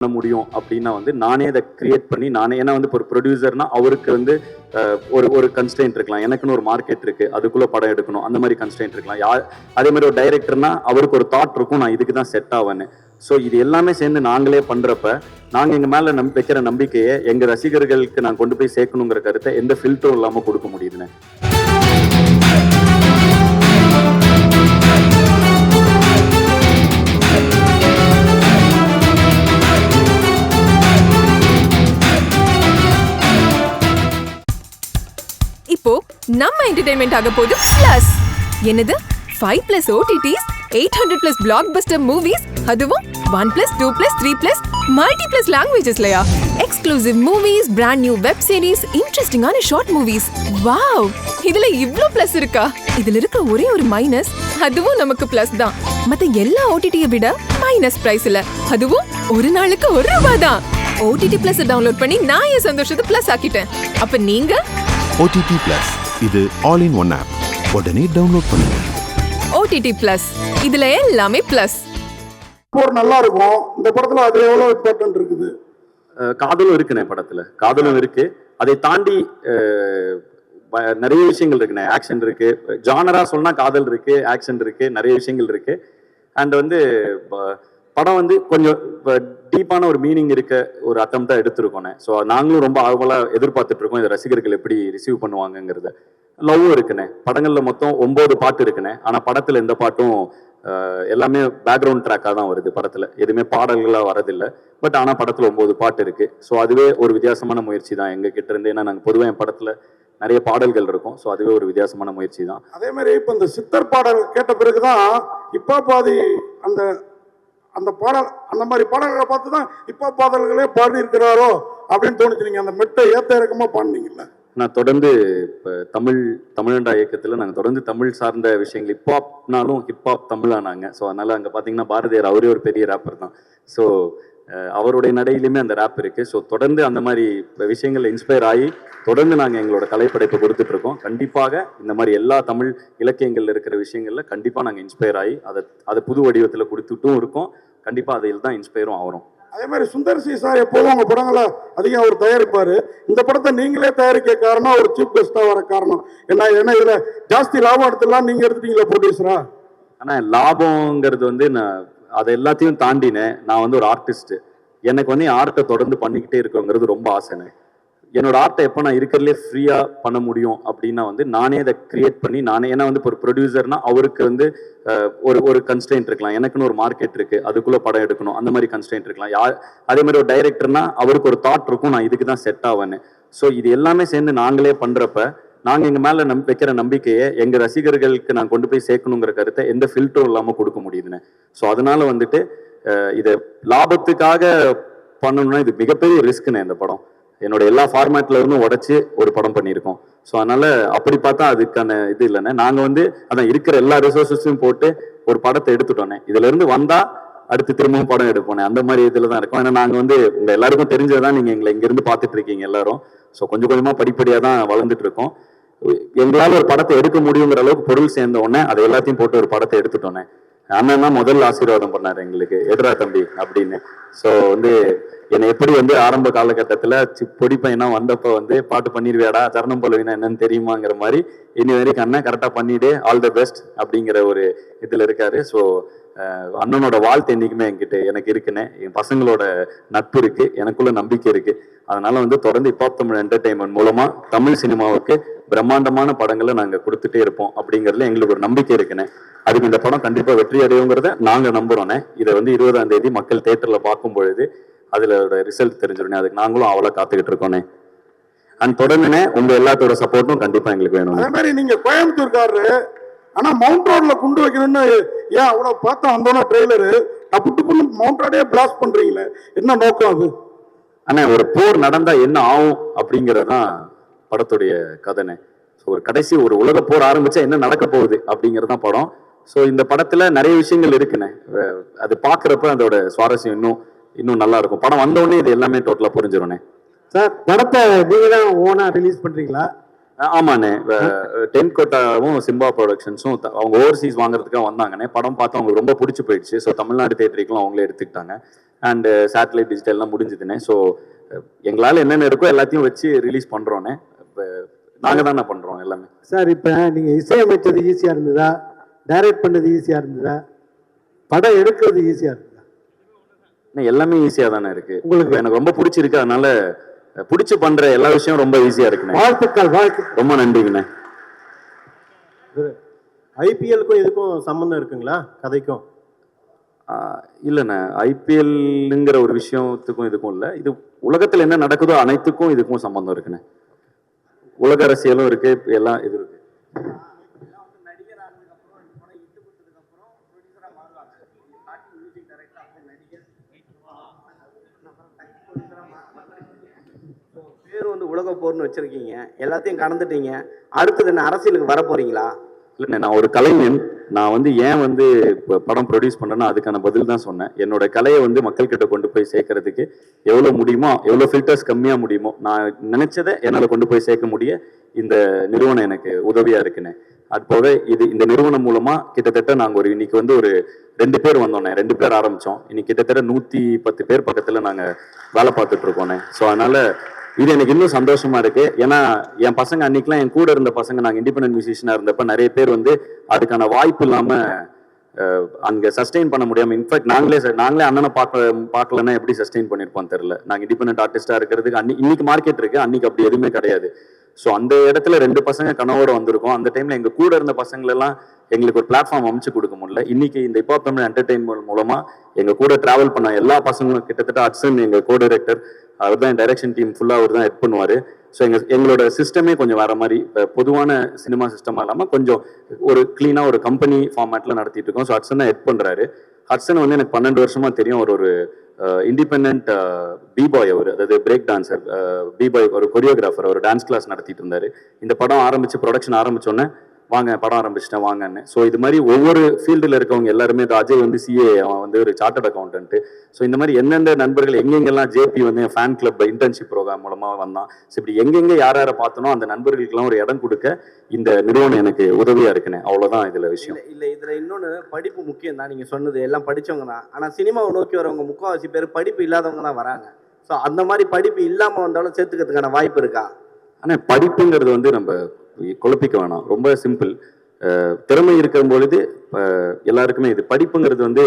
பண்ண முடியும் அப்படின்னா வந்து நானே அதை கிரியேட் பண்ணி நானே, ஏன்னா வந்து இப்போ ஒரு ப்ரொடியூசர்னா அவருக்கு வந்து ஒரு ஒரு கன்ஸ்டன்ட் இருக்கலாம், எனக்குன்னு ஒரு மார்க்கெட் இருக்கு, அதுக்குள்ள படம் எடுக்கணும், அந்த மாதிரி கன்ஸ்டன்ட் இருக்கலாம். அதே மாதிரி ஒரு டைரக்டர்னா அவருக்கு ஒரு தாட் இருக்கும், நான் இதுக்கு தான் செட் ஆவேன்னு. ஸோ இது எல்லாமே சேர்ந்து நாங்களே பண்றப்ப நாங்க எங்க மேல வைக்கிற நம்பிக்கையை எங்க ரசிகர்களுக்கு நான் கொண்டு போய் சேர்க்கணுங்கிற கருத்தை எந்த ஃபில்டரும் இல்லாம கொடுக்க முடியுதுன்னு. இப்போ நம்ம என்டர்டெயின்மெண்ட் ஆக போகுது பிளஸ். என்னது 5+ OTTs, 800+ பிளாக்பஸ்டர் மூவிஸ், அதுவும் 1+, 2+, 3+ மல்டி+ லாங்குவேஜஸ்லயா? Exclusive movies, brand new web series, இன்ட்ரெஸ்டிங்கான ஷார்ட் மூவிஸ். வாவ், இதுல இவ்ளோ பிளஸ் இருக்கா? இதுல இருக்க ஒரே ஒரு மைனஸ், அதுவும் நமக்கு பிளஸ் தான். மத்த எல்லா OTT-ய விட மைனஸ் பிரைஸ்ல, அதுவும் ஒரு நாளுக்கு ₹1 தான். OTT Plus டவுன்லோட் பண்ணி நான் என் சந்தோஷத்தை பிளஸ் ஆக்கிட்டேன். அப்ப நீங்க OTT Plus இது ஆல் இன் ஒன் ஆப். உடனே டவுன்லோட் பண்ணுங்க. OTT Plus இதுல எல்லாமே பிளஸ். போர் நல்லா இருக்கும். இந்த படத்துல அது எவ்வளவு இம்பார்ட்டன்ட் இருக்குது? காதலும் இருக்குண்ணே, படத்துல காதலும் இருக்கு. அதை தாண்டி நிறைய விஷயங்கள் இருக்குண்ணே. ஆக்ஷன் இருக்கு, ஜானரா சொன்னா காதல் இருக்கு, ஆக்ஷன் இருக்கு, நிறைய விஷயங்கள் இருக்கு. அண்ட் வந்து படம் வந்து கொஞ்சம் டீப்பான ஒரு மீனிங் இருக்க ஒரு அட்டம்ப்டா எடுத்திருக்கோண்ணே. ஸோ நாங்களும் ரொம்ப ஆர்வலா எதிர்பார்த்துட்டு இருக்கோம் இதை ரசிகர்கள் எப்படி ரிசீவ் பண்ணுவாங்கங்கிறத. லவ்வும் இருக்குண்ணே. படங்கள்ல மொத்தம் 9 பாட்டு இருக்குண்ணே. ஆனா படத்துல எந்த பாட்டும் எல்லாமே பேக்ரவுண்ட் ட்ராக்காக தான் வருது. படத்துல எதுவுமே பாடல்களாக வரதில்லை. பட் ஆனால் படத்துல 9 பாட்டு இருக்கு. ஸோ அதுவே ஒரு வித்தியாசமான முயற்சி தான் எங்க கிட்ட இருந்து. ஏன்னா நாங்கள் பொதுவாக என் படத்துல நிறைய பாடல்கள் இருக்கும். ஸோ அதுவே ஒரு வித்தியாசமான முயற்சி தான். அதே மாதிரி இப்போ இந்த சித்தர் பாடல் கேட்ட பிறகுதான் இப்போ பாதி அந்த அந்த பாடல், அந்த மாதிரி பாடல்களை பார்த்து தான் இப்போ பாடல்களே பாடி இருக்கிறாரோ அப்படின்னு தோணுச்சு. நீங்க அந்த மெட்டை ஏத்த இறக்கமா பாடினீங்கல்ல. நான் தொடர்ந்து இப்போ தமிழண்டா இயக்கத்தில் நாங்கள் தொடர்ந்து தமிழ் சார்ந்த விஷயங்கள், ஹிப்ஹாப்னாலும் ஹிப்ஹாப் தமிழானாங்க. ஸோ அதனால அங்கே பார்த்தீங்கன்னா பாரதியார் அவரே ஒரு பெரிய ரேப்பர் தான். ஸோ அவருடைய நடையிலுமே அந்த ரேப் இருக்கு. ஸோ தொடர்ந்து அந்த மாதிரி விஷயங்கள் இன்ஸ்பயர் ஆகி தொடர்ந்து நாங்கள் எங்களோட கலைப்படைப்பை கொடுத்துட்டு இருக்கோம். கண்டிப்பாக இந்த மாதிரி எல்லா தமிழ் இலக்கியங்கள்ல இருக்கிற விஷயங்கள்ல கண்டிப்பாக நாங்கள் இன்ஸ்பயர் ஆகி அதை புது வடிவத்தில் கொடுத்துட்டும் இருக்கோம். கண்டிப்பாக அதில் தான் இன்ஸ்பயரும் ஆகிறோம். அதே மாதிரி சுந்தர் சி சார் எப்போதும் உங்க படங்களை அதிகம் அவர் தயாரிப்பாரு. இந்த படத்தை நீங்களே தயாரிக்க காரணம் ஒரு சீஃப் கெஸ்டா வர காரணம் என்ன? ஏன்னா இதுல ஜாஸ்தி லாபம் எடுத்துலாம் நீங்க எடுத்துட்டீங்களா ப்ரொடியூசரா? ஆனா லாபம்ங்கிறது வந்து நான் அதை எல்லாத்தையும் தாண்டினேன். நான் வந்து ஒரு ஆர்டிஸ்ட். எனக்கு வந்து ஆர்ட்டை தொடர்ந்து பண்ணிக்கிட்டே இருக்கோங்கிறது ரொம்ப ஆசைனே. என்னோட ஆர்ட்டை எப்போ நான் இருக்கிறதுலே ஃப்ரீயா பண்ண முடியும் அப்படின்னா வந்து நானே அதை கிரியேட் பண்ணி நானே, ஏன்னா வந்து இப்போ ஒரு ப்ரொடியூசர்னா அவருக்கு வந்து ஒரு கன்ஸ்டன்ட் இருக்கலாம், எனக்குன்னு ஒரு மார்க்கெட் இருக்கு, அதுக்குள்ள படம் எடுக்கணும், அந்த மாதிரி கன்ஸ்டன்ட் இருக்கலாம். அதே மாதிரி ஒரு டைரக்டர்னா அவருக்கு ஒரு தாட் இருக்கும், நான் இதுக்கு தான் செட் ஆவேன்னு. ஸோ இது எல்லாமே சேர்ந்து நாங்களே பண்றப்ப நாங்க எங்க மேல வைக்கிற நம்பிக்கையை எங்க ரசிகர்களுக்கு நான் கொண்டு போய் சேர்க்கணுங்கிற கருத்தை எந்த ஃபில்டரும் இல்லாம கொடுக்க முடியுதுன்னு. ஸோ அதனால வந்துட்டு இதை லாபத்துக்காக பண்ணணும்னா இது மிகப்பெரிய ரிஸ்க்னு. இந்த படம் என்னோட எல்லா ஃபார்மேட்ல இருந்தும் உடைச்சு ஒரு படம் பண்ணியிருக்கோம். ஸோ அதனால அப்படி பார்த்தா அதுக்கான இது இல்லைன்னு நாங்க வந்து அதான் இருக்கிற எல்லா ரிசோர்ஸஸையும் போட்டு ஒரு படத்தை எடுத்துட்டோன்னே. இதுல இருந்து வந்தா அடுத்து திரும்பவும் படம் எடுப்போனே, அந்த மாதிரி இதுல தான் இருக்கும். ஏன்னா நாங்க வந்து உங்க எல்லாருக்கும் தெரிஞ்சதான் நீங்க எங்களை இங்க இருந்து பார்த்துட்டு இருக்கீங்க எல்லாரும். ஸோ கொஞ்சம் கொஞ்சமா படிப்படியா தான் வளர்ந்துட்டு இருக்கோம். எங்களால ஒரு படத்தை எடுக்க முடியுங்கிற அளவுக்கு பொருள் சேர்ந்த உடனே அதை எல்லாத்தையும் போட்டு ஒரு படத்தை எடுத்துட்டோன்னே. அண்ணன் தான் முதல் ஆசீர்வாதம் பண்ணாரு எங்களுக்கு, எதிரா தம்பி அப்படின்னு. ஸோ வந்து என்னை எப்படி வந்து ஆரம்ப காலகட்டத்தில் பொடி பையனா வந்தப்போ வந்து பாட்டு பண்ணிடுவியாடா, சரணம் பல்லவினா என்னன்னு தெரியுமாங்கிற மாதிரி இனி வரைக்கும் அண்ணன் கரெக்டாக பண்ணிடு, ஆல் த பெஸ்ட் அப்படிங்கிற ஒரு இதில் இருக்காரு. ஸோ அண்ணனோட வாழ்த்து என்னைக்குமே என்கிட்ட எனக்கு இருக்குன்னு, என் பசங்களோட நட்பு இருக்கு, எனக்குள்ள நம்பிக்கை இருக்கு. அதனால வந்து தொடர்ந்து ஹிப்ஹாப் தமிழ் என்டர்டெயின்மெண்ட் மூலமா தமிழ் சினிமாவுக்கு பிரம்மாண்டமான படங்களை நாங்கள் கொடுத்துட்டே இருப்போம் அப்படிங்கிறதுல எங்களுக்கு ஒரு நம்பிக்கை இருக்குன்னு. அதுக்கு இந்த படம் கண்டிப்பா வெற்றி அடையுங்கிறத நாங்க நம்புறோன்னே. இதை வந்து 20ஆம் தேதி மக்கள் தியேட்டர்ல பார்க்கும் பொழுது அதுல ரிசல்ட் தெரிஞ்சிடும். அதுக்கு நாங்களும் அவ்வளோ காத்துக்கிட்டு இருக்கோன்னே. அண்ட் தொடர்ந்துனே உங்க எல்லாத்தோட சப்போர்ட்டும் கண்டிப்பா எங்களுக்கு வேணும். அதே மாதிரி நீங்க கோயம்புத்தூர்காரரு, ஆனா மவுண்ட் ரோட்ல குண்டு வைக்கணும்னு ஏன் அவ்வளவு பார்த்தா வந்தோன்னா ட்ரெய்லரு அப்படி மவுண்ட் ரோடே பிளாஸ்ட் பண்றீங்களே, என்ன நோக்கம் அது? ஆனா ஒரு போர் நடந்தா என்ன ஆகும் அப்படிங்கறதுதான் படத்துடைய கதைனே. ஸோ ஒரு கடைசி ஒரு உலக போர் ஆரம்பிச்சா என்ன நடக்க போகுது அப்படிங்கறதான் படம். ஸோ இந்த படத்துல நிறைய விஷயங்கள் இருக்குண்ணே. அது பாக்குறப்ப அதோட சுவாரஸ்யம் இன்னும் நல்லா இருக்கும். படம் வந்த உடனே இது எல்லாமே டோட்டலா புரிஞ்சிரும்ண்ணே. சார் படத்தை நீங்க தான் ஓனா ரிலீஸ் பண்றீங்களா? ஆமாண்ணே. டென்கோட்டாவும் சிம்பா ப்ரொடக்ஷன்ஸும் அவங்க ஓவர்சீஸ் வாங்குறதுக்காக வந்தாங்கண்ணே. படம் பார்த்து அவங்களுக்கு ரொம்ப பிடிச்சி போயிடுச்சு. ஸோ தமிழ்நாடு தேட்டருக்குலாம் அவங்களே எடுத்துக்கிட்டாங்க. அண்ட் சேட்டலைட் டிஜிட்டல்லாம் முடிஞ்சுதுண்ணே. ஸோ எங்களால் என்னென்ன இருக்கோ எல்லாத்தையும் வச்சு ரிலீஸ் பண்ணுறோன்னே. இப்போ நாங்கள் தானே பண்ணுறோம் எல்லாமே. சார் இப்போ நீங்கள் இசையமைச்சது ஈஸியாக இருந்ததா, டைரக்ட் பண்ணது ஈஸியாக இருந்ததா, படம் எடுக்கிறது ஈஸியாக இருந்ததா? எல்லாமே ஈஸியாக தானே இருக்கு. உங்களுக்கு எனக்கு ரொம்ப பிடிச்சிருக்கு, அதனால பிடிச்சி பண்ற எல்லா விஷயம் ரொம்ப ஈஸியா இருக்குண்ணே. வாழ்த்துக்கள், வாழ்த்துக்கள். ரொம்ப நன்றிங்கண்ணே. ஐபிஎல்க்கும் இதுக்கும் சம்பந்தம் இருக்குங்களா கதைக்கும்? இல்லைண்ணே, ஐபிஎல்ங்கிற ஒரு விஷயத்துக்கும் இதுக்கும் இல்லை. இது உலகத்தில் என்ன நடக்குதோ அனைத்துக்கும் இதுக்கும் சம்பந்தம் இருக்குண்ணே. உலக அரசியலும் இருக்கு, எல்லாம் இது இருக்கு. பேர் வந்து உலக போர்னு வச்சிருக்கீங்க, எல்லாத்தையும் கடந்துட்டீங்க, அடுத்தது என்ன அரசியலுக்கு வர போறீங்களா? இல்லைண்ணே, நான் ஒரு கலைஞன். நான் வந்து ஏன் வந்து இப்போ படம் ப்ரொடியூஸ் பண்ணுறேன்னா அதுக்கான பதில் தான் சொன்னேன். என்னோட கலையை வந்து மக்கள்கிட்ட கொண்டு போய் சேர்க்கறதுக்கு எவ்வளோ முடியுமோ, எவ்வளோ ஃபில்டர்ஸ் கம்மியாக முடியுமோ, நான் நினைச்சதை என்னால் கொண்டு போய் சேர்க்க முடிய இந்த நிறுவனம் எனக்கு உதவியாக இருக்குண்ணே. அது போக இந்த நிறுவனம் மூலமா கிட்டத்தட்ட நாங்கள் இன்னைக்கு வந்து ஒரு 2 பேர் வந்தோண்ணே. 2 பேர் ஆரம்பித்தோம். இன்னைக்கு கிட்டத்தட்ட 110 பேர் பக்கத்தில் நாங்கள் வேலை பார்த்துட்டு இருக்கோண்ணே. ஸோ அதனால இது எனக்கு இன்னும் சந்தோஷமா இருக்கு. ஏன்னா என் பசங்க அன்னைக்கெல்லாம் என் கூட இருந்த பசங்க, நாங்கள் இண்டிபெண்டன்ட் மியூசிஷியனாக இருந்தப்ப நிறைய பேர் வந்து அதுக்கான வாய்ப்பு இல்லாமல் அங்கே சஸ்டெயின் பண்ண முடியாமல், இன்ஃபேக்ட் நாங்களே அண்ணனை பார்க்கலன்னா எப்படி சஸ்டெயின் பண்ணியிருப்போம் தெரியல. நாங்கள் இண்டிபெண்டன்ட் ஆர்டிஸ்டாக இருக்கிறதுக்கு இன்னைக்கு மார்க்கெட் இருக்கு, அன்னைக்கு அப்படி எதுவுமே கிடையாது. ஸோ அந்த இடத்துல 2 பசங்க கனவோட வந்திருக்கோம். அந்த டைம்ல எங்க கூட இருந்த பசங்களெல்லாம் எங்களுக்கு ஒரு பிளாட்ஃபார்ம் அமைச்சு கொடுக்க முடியல. இன்னைக்கு இந்த ஹிப்ஹாப் தமிழ் என்டர்டெயின்மெண்ட் மூலமா எங்க கூட டிராவல் பண்ண எல்லா பசங்களும், கிட்டத்தட்ட ஹட்சன் எங்க கோ டைரக்டர், அவர் தான் டைரக்ஷன் டீம் ஃபுல்லா அவர் தான் ஹெட் பண்ணுவாரு. ஸோ எங்களோட சிஸ்டமே கொஞ்சம் வேற மாதிரி, பொதுவான சினிமா சிஸ்டம் இல்லாமல் கொஞ்சம் ஒரு கிளீனா ஒரு கம்பெனி ஃபார்மேட்ல நடத்திட்டு இருக்கோம். ஸோ ஹட்சன் தான் ஹெட் பண்றாரு. ஹட்சன் வந்து எனக்கு 12 வருஷமா தெரியும். அவர் ஒரு இண்டிபெண்ட் பிபாய், அவர் அதாவது பிரேக் டான்சர், பிபாய், ஒரு கொரியோகிராஃபர். அவர் டான்ஸ் கிளாஸ் நடத்திட்டு இருந்தாரு. இந்த படம் ஆரம்பிச்சு ப்ரொடக்ஷன் ஆரம்பிச்சோன்னே வாங்க படம் ஆரம்பிச்சிட்டேன் வாங்கன்னு. ஸோ இது மாதிரி ஒவ்வொரு ஃபீல்டில் இருக்கவங்க எல்லாருமே, அஜய் வந்து சிஏ, அவன் வந்து ஒரு சார்ட்டர்ட் அக்கௌண்டன்ட். ஸோ இந்த மாதிரி எந்தெந்த நண்பர்கள் எங்கெங்கெல்லாம், ஜேபி வந்து என் ஃபேன் கிளப் இன்டர்ன்ஷிப் ப்ரோக்ராம் மூலமாக வந்தான். ஸோ இப்படி எங்கெங்கே யாரை பார்த்தனோ அந்த நண்பர்களுக்கெல்லாம் ஒரு இடம் கொடுக்க இந்த நிறுவனம் எனக்கு உதவியா இருக்குண்ணே. அவ்வளோதான் இதுல விஷயம். இல்லை இதில் இன்னொன்று, படிப்பு முக்கியம் தான். நீங்கள் சொன்னது எல்லாம் படித்தவங்க தான். ஆனால் சினிமாவை நோக்கி வரவங்க முக்கால்வாசி பேர் படிப்பு இல்லாதவங்க தான் வராங்க. ஸோ அந்த மாதிரி படிப்பு இல்லாமல் வந்தாலும் சேர்த்துக்கிறதுக்கான வாய்ப்பு இருக்கா? ஆனால் படிப்புங்கிறது வந்து நம்ம குழப்பிக்க வேணாம். ரொம்ப சிம்பிள். திறமை இருக்கிற பொழுது எல்லாருக்குமே இது படிப்புங்கிறது வந்து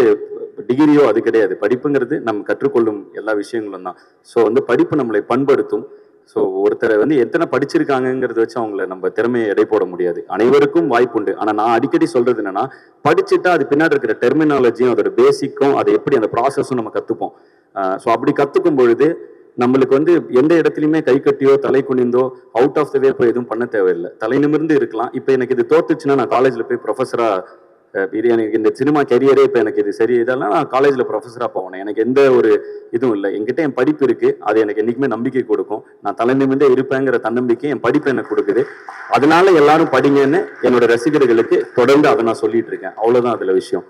டிகிரியோ அது கிடையாது. படிப்புங்கிறது நம்ம கற்றுக்கொள்ளும் எல்லா விஷயங்களும் தான். ஸோ வந்து படிப்பு நம்மளை பண்படுத்தும். ஸோ ஒருத்தரை வந்து எத்தனை படிச்சிருக்காங்கிறத வச்சு அவங்கள நம்ம திறமையை எடை போட முடியாது. அனைவருக்கும் வாய்ப்பு உண்டு. ஆனால் நான் அடிக்கடி சொல்றது என்னன்னா, படிச்சுட்டா அது பின்னாடி இருக்கிற டெர்மினாலஜியும் அதோட பேசிக்கும், அதை எப்படி அந்த ப்ராசஸும் நம்ம கற்றுப்போம். ஸோ அப்படி கற்றுக்கும் பொழுது நம்மளுக்கு வந்து எந்த இடத்துலையுமே கை கட்டியோ தலை குனிந்தோ அவுட் ஆஃப் த வே போய் எதுவும் பண்ண தேவையில்லை. தலை நிமிர்ந்து இருக்கலாம். இப்போ எனக்கு இது தோத்துச்சுன்னா நான் காலேஜில் போய் ப்ரொஃபஸரா, எனக்கு இந்த சினிமா கெரியரே இப்போ எனக்கு இது சரி இதெல்லாம் நான் காலேஜில் ப்ரொஃபஸராக போவேன். எனக்கு எந்த ஒரு இதுவும் இல்லை. என்கிட்ட என் படிப்பு இருக்கு, அது எனக்கு என்றைக்குமே நம்பிக்கை கொடுக்கும். நான் தலை நிமிர்ந்தே இருப்பேங்கிற தன்னம்பிக்கை என் படிப்பு எனக்கு கொடுக்குது. அதனால எல்லாரும் படிங்கன்னு என்னோட ரசிகர்களுக்கு தொடர்ந்து அதை நான் சொல்லிட்டு இருக்கேன். அவ்வளோதான் அதில் விஷயம்.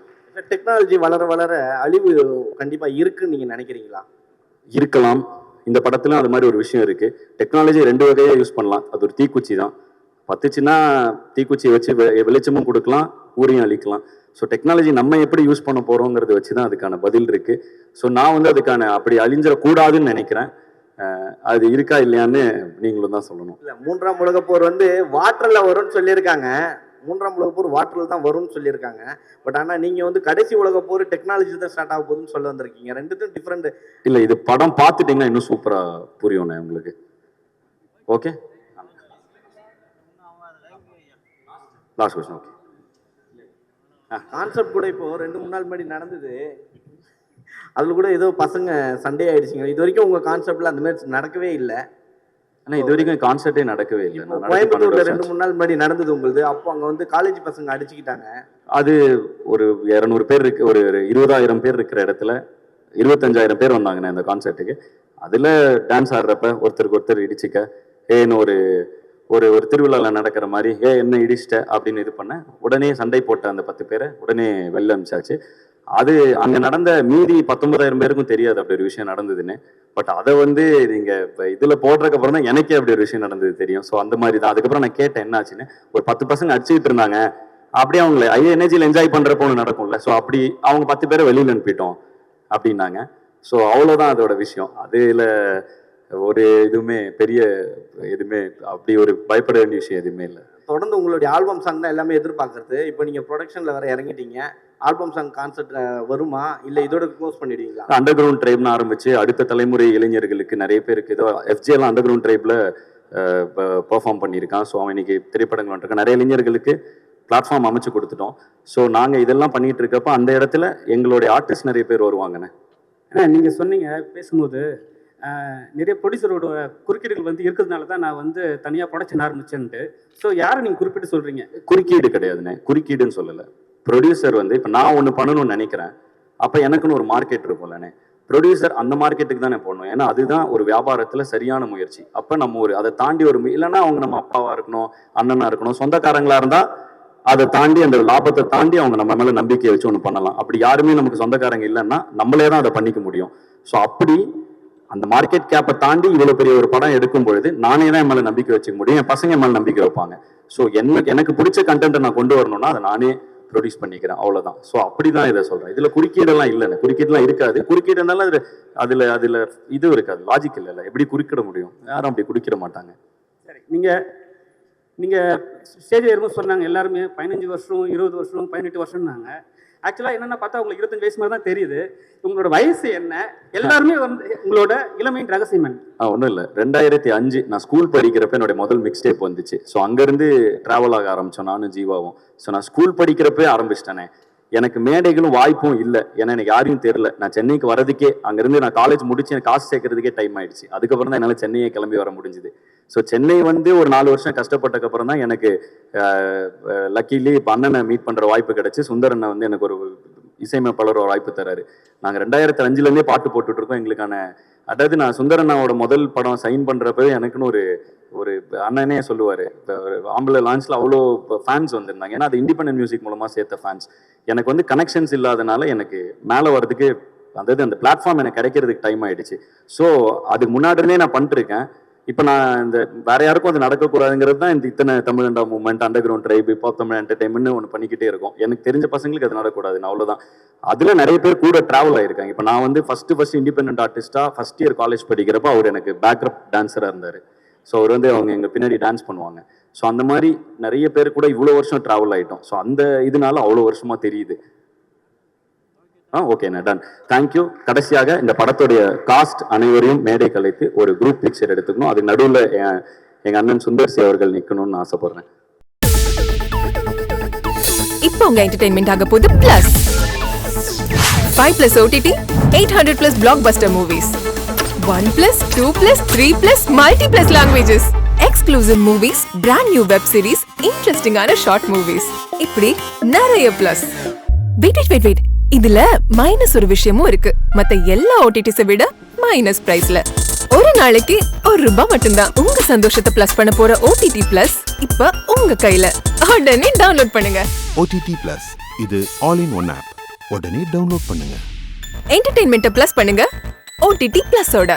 டெக்னாலஜி வளர வளர அழிவு கண்டிப்பாக இருக்குன்னு நீங்கள் நினைக்கிறீங்களா? இருக்கலாம். இந்த படத்துல அது மாதிரி ஒரு விஷயம் இருக்கு. டெக்னாலஜி 2 வகையா யூஸ் பண்ணலாம். அது ஒரு தீக்குச்சி தான். பத்துச்சுன்னா தீக்குச்சியை வச்சு வெளிச்சமும் கொடுக்கலாம், ஊரையும் அழிக்கலாம். ஸோ டெக்னாலஜி நம்ம எப்படி யூஸ் பண்ண போறோங்கிறத வச்சு தான் அதுக்கான பதில் இருக்கு. ஸோ நான் வந்து அதுக்கான அப்படி அழிஞ்சிடக்கூடாதுன்னு நினைக்கிறேன். அது இருக்கா இல்லையான்னு நீங்களும் தான் சொல்லணும். இல்லை, 3ஆம் உலகப் போர் வந்து வாட்டரில் வரும்னு சொல்லியிருக்காங்க. 3ஆம் உலகப் போர் வாட்டரில் தான் வரும்னு சொல்லியிருக்காங்க. பட் ஆனால் நீங்கள் வந்து கடைசி உலகப் போர் டெக்னாலஜி தான் ஸ்டார்ட் ஆக போகுதுன்னு சொல்ல வந்திருக்கீங்க. ரெண்டுத்தும் டிஃப்ரெண்ட். இல்லை, இது படம் பார்த்துட்டீங்கன்னா இன்னும் சூப்பரா புரியும்ண்ணே உங்களுக்கு. Okay, last question. Okay, concept கூட இப்போ 2-3 நாள் முன்னாடி நடந்தது. அதில் கூட ஏதோ பசங்க சண்டே ஆயிடுச்சுங்க. இது வரைக்கும் உங்கள் கான்செப்டில் அந்த மாதிரி நடக்கவே இல்லை. ஆனால் இது வரைக்கும் கான்சர்ட்டே நடக்கவே இல்லை. கோயம்புத்தூர்ல 2-3 நாள் முன்னாடி நடந்தது உங்களுது. அப்போ அங்கே வந்து காலேஜ் பசங்க அடிச்சுக்கிட்டாங்க. அது ஒரு 200 பேர் இருக்கு, ஒரு 20,000 பேர் இருக்கிற இடத்துல 25,000 பேர் வந்தாங்கண்ணே இந்த கான்சர்ட்டுக்கு. அதில் டான்ஸ் ஆடுறப்ப ஒருத்தருக்கு ஒருத்தர் இடிச்சுக்க, ஏன்னு ஒரு ஒரு ஒரு திருவிழாவில் நடக்கிற மாதிரி என்ன இடிச்சிட்ட அப்படின்னு இது பண்ண, உடனே சண்டை போட்ட அந்த 10 பேரை உடனே வெளில அனுப்பிச்சாச்சு. அது அங்கே நடந்த மீதி 19,000 பேருக்கும் தெரியாது அப்படி ஒரு விஷயம் நடந்ததுன்னு. பட் அதை வந்து நீங்க இதில் போடுறதுக்கு அப்புறம் தான் எனக்கே அப்படி ஒரு விஷயம் நடந்தது தெரியும். ஸோ அந்த மாதிரி தான். அதுக்கப்புறம் நான் கேட்டேன் என்ன ஆச்சுன்னு. ஒரு 10 பசங்க அடிச்சுக்கிட்டு இருந்தாங்க. அப்படியே அவங்களை எனர்ஜியில் என்ஜாய் பண்ணுறப்போ ஒன்று நடக்கும்ல. ஸோ அப்படி அவங்க 10 பேரை வெளியில் அனுப்பிட்டோம் அப்படின்னாங்க. ஸோ அவ்வளோதான் அதோட விஷயம். அதில் ஒரு எதுவுமே பெரிய எதுவுமே அப்படி ஒரு பயப்பட வேண்டிய விஷயம் எதுவுமே இல்லை. தொடர்ந்து உங்களுடைய ஆல்பம் சாங் தான் எல்லாமே எதிர்பார்க்கறது. இப்போ நீங்கள் ப்ரொடக்ஷனில் வேற இறங்கிட்டீங்க, ஆல்பம் சாங் கான்செப்ட் வருமா இல்லை இதோட க்ளோஸ் பண்ணிடுவீங்களா? அண்டர் கிரவுண்ட் ட்ரைப்னு ஆரம்பிச்சு அடுத்த தலைமுறை இளைஞர்களுக்கு நிறைய பேருக்கு ஏதோ எஃப்ஜேலாம் அண்டர் கிரவுண்ட் ட்ரைப்ல பெர்ஃபார்ம் பண்ணியிருக்கான். ஸோ அவன் இன்னைக்கு திரைப்படங்கள் வந்துருக்கான். நிறைய இளைஞர்களுக்கு பிளாட்ஃபார்ம் அமைச்சு கொடுத்துட்டோம். ஸோ நாங்கள் இதெல்லாம் பண்ணிட்டு இருக்கப்ப அந்த இடத்துல எங்களுடைய ஆர்டிஸ்ட் நிறைய பேர் வருவாங்கண்ணே. ஏன்னா நீங்கள் சொன்னீங்க பேசும்போது நிறைய ப்ரொடியூசரோட குறுக்கீடுகள் வந்து இருக்கிறதுனால தான் நான் வந்து தனியாக ப்ரொடக்ஷன் ஆரம்பிச்சேன்ட்டு. ஸோ யாரை நீங்கள் குறிப்பிட்டு சொல்கிறீங்க? குறுக்கீடு கிடையாதுண்ணே, குறுக்கீடுன்னு சொல்லலை. ப்ரொடியூசர் வந்து இப்போ நான் ஒன்று பண்ணணும்னு நினைக்கிறேன், அப்போ எனக்குன்னு ஒரு மார்க்கெட் இருக்கும்லண்ணே. ப்ரொடியூசர் அந்த மார்க்கெட்டுக்கு தானே போடணும். ஏன்னா அதுதான் ஒரு வியாபாரத்தில் சரியான முயற்சி. அப்போ நம்ம ஒரு அதை தாண்டி ஒரு இல்லைன்னா அவங்க நம்ம அப்பாவாக இருக்கணும், அண்ணனாக இருக்கணும், சொந்தக்காரங்களாக இருந்தால் அதை தாண்டி அந்த லாபத்தை தாண்டி அவங்க நம்ம மேலே நம்பிக்கையை வச்சு ஒன்று பண்ணலாம். அப்படி யாருமே நமக்கு சொந்தக்காரங்க இல்லைன்னா நம்மளே தான் அதை பண்ணிக்க முடியும். ஸோ அப்படி அந்த மார்க்கெட் கேப்பை தாண்டி இவ்வளோ பெரிய ஒரு படம் எடுக்கும் பொழுது நானே தான் என் மேலே நம்பிக்கை வச்சுக்க முடியும், என் பசங்க மேலே நம்பிக்கை வைப்பாங்க. ஸோ எனக்கு பிடிச்ச கண்டென்ட்டை நான் கொண்டு வரணும்னா அதை நானே ப்ரொடியூஸ் பண்ணிக்கிறேன், அவ்வளோதான். ஸோ அப்படிதான் இதை சொல்கிறேன். இதில் குறுக்கீடெல்லாம் இல்லைண்ணே, குறுக்கீடெல்லாம் இருக்காது. குறுக்கீடு இருந்தாலும் அதில் இது இருக்காது, லாஜிக் இல்லைல்ல. எப்படி குறுக்கிட முடியும்? யாரும் அப்படி குறுக்கிட மாட்டாங்க. சரி, நீங்கள் ஸ்டேஜ் ஏறும்போது சொன்னாங்க எல்லாருமே 15 வருஷம் 20 வருஷம் 18 வருஷம்னாங்க. ஆக்சுவலாக என்னென்ன பார்த்தா உங்களுக்கு 25 வயசு மாதிரி தான் தெரியுது. உங்களோட வயசு என்ன? எல்லாருமே வந்து உங்களோட இளமையின் ரகசியம் என்ன? ஒன்றும் இல்லை, 2005 நான் ஸ்கூல் படிக்கிறப்ப என்னுடைய முதல் மிக்ஸ் டேப் வந்துச்சு. ஸோ அங்கேருந்து ட்ராவல் ஆக ஆரம்பித்தோம் நானும் ஜீவாவும். ஸோ நான் ஸ்கூல் படிக்கிறப்பே ஆரம்பிச்சிட்டேனே. எனக்கு மேடைகளும் வாய்ப்பும் இல்லை, ஏன்னா எனக்கு யாரையும் தெரியல. நான் சென்னைக்கு வரதுக்கே அங்கேருந்து நான் காலேஜ் முடிச்சு எனக்கு காசு சேர்க்கறதுக்கே டைம் ஆயிடுச்சு. அதுக்கப்புறம் தான் என்னால் சென்னையை கிளம்பி வர முடிஞ்சுது. ஸோ சென்னை வந்து ஒரு 4 வருஷம் கஷ்டப்பட்டக்கப்புறம் தான் எனக்கு லக்கிலி இப்போ அண்ணனை மீட் பண்ணுற வாய்ப்பு கிடைச்சி. சுந்தரண்ணன் வந்து எனக்கு ஒரு இசையமைப்பாளர் ஒரு வாய்ப்பு தராரு. நாங்கள் 2005 பாட்டு போட்டுட்ருக்கோம். எங்களுக்கான அதாவது நான் சுந்தரண்ணாவோட முதல் படம் சைன் பண்ணுறப்பவே எனக்குன்னு ஒரு அண்ணனே சொல்லுவார், ஆம்பளை லான்ச்சில் அவ்வளோ ஃபேன்ஸ் வந்திருந்தாங்க. ஏன்னா அது இண்டிபெண்டன்ட் மியூசிக் மூலமாக சேர்த்த ஃபேன்ஸ். எனக்கு வந்து கனெக்ஷன்ஸ் இல்லாதனால எனக்கு மேலே வர்றதுக்கு அதாவது அந்த பிளாட்ஃபார்ம் எனக்கு கிடைக்கிறதுக்கு டைம் ஆகிடுச்சு. ஸோ அதுக்கு முன்னாடியே நான் பண்ணிட்டுருக்கேன். இப்போ நான் இந்த வேற யாருக்கும் அது நடக்கக்கூடாதுங்கிறது தான் இந்த இத்தனை தமிழண்டா மூவ்மெண்ட், அண்டர் கிரவுண்ட் ட்ரைப், இப்போ தமிழ் என்டர்டைன்மெண்ட் ஒன்று பண்ணிக்கிட்டே இருக்கும். எனக்கு தெரிஞ்ச பசங்களுக்கு அது நடக்கூடாதுன்னு அவ்வளோதான். அதில் நிறைய பேர் கூட ட்ராவல் ஆகிருக்காங்க. இப்போ நான் வந்து ஃபர்ஸ்ட் இண்டிபெண்டன்ட் ஆர்டிஸ்டாக ஃபர்ஸ்ட் இயர் காலேஜ் படிக்கிறப்போ அவர் எனக்கு பேக்அப் டான்ஸராக இருந்தார். ஸோ அவர் வந்து அவங்க எங்கள் பின்னாடி டான்ஸ் பண்ணுவாங்க. ஸோ அந்த மாதிரி நிறைய பேர் கூட இவ்வளோ வருஷம் ட்ராவல் ஆகிட்டோம். ஸோ அந்த இதனால அவ்வளோ வருஷமாக தெரியுது. ஓகேண்ணா, டன், தேங்க்யூ. கடைசியாக இந்த படத்துடைய காஸ்ட் அனைவரையும் மேடை கலைத்து ஒரு குரூப் பிக்சர் எடுத்துக்கணும். அது நடுவில் எங்க அண்ணன் சுந்தர்சி அவர்கள் நிற்கணும்னு ஆசைப்படுறேன். இப்போ உங்க என்டர்டெயின்மெண்ட் ஆக போகுது plus 5+ OTT 800+ blockbuster movies 1+, 2+, 3+, multi+ languages, exclusive movies, brand new web series, interesting ஆன short movies, இப்படி நிறைய பிளஸ். வெயிட் இதுல மைனஸ் ஒரு விஷயமும் இருக்கு. மத்த எல்லா ஓடிடிஸை விட மைனஸ் பிரைஸ்ல ஒரு நாளைக்கு ₹1 மட்டும்தான். உங்க சந்தோஷத்தை பிளஸ் பண்ண போற OTT பிளஸ் இப்ப உங்க கையில. உடனே டவுன்லோட் பண்ணுங்க. OTT Plus இது ஆல் இன் ஒன் ஆப். உடனே டவுன்லோட் பண்ணுங்க. என்டர்டெயின்மெண்ட்டை பிளஸ் பண்ணுங்க OTT பிளஸோட.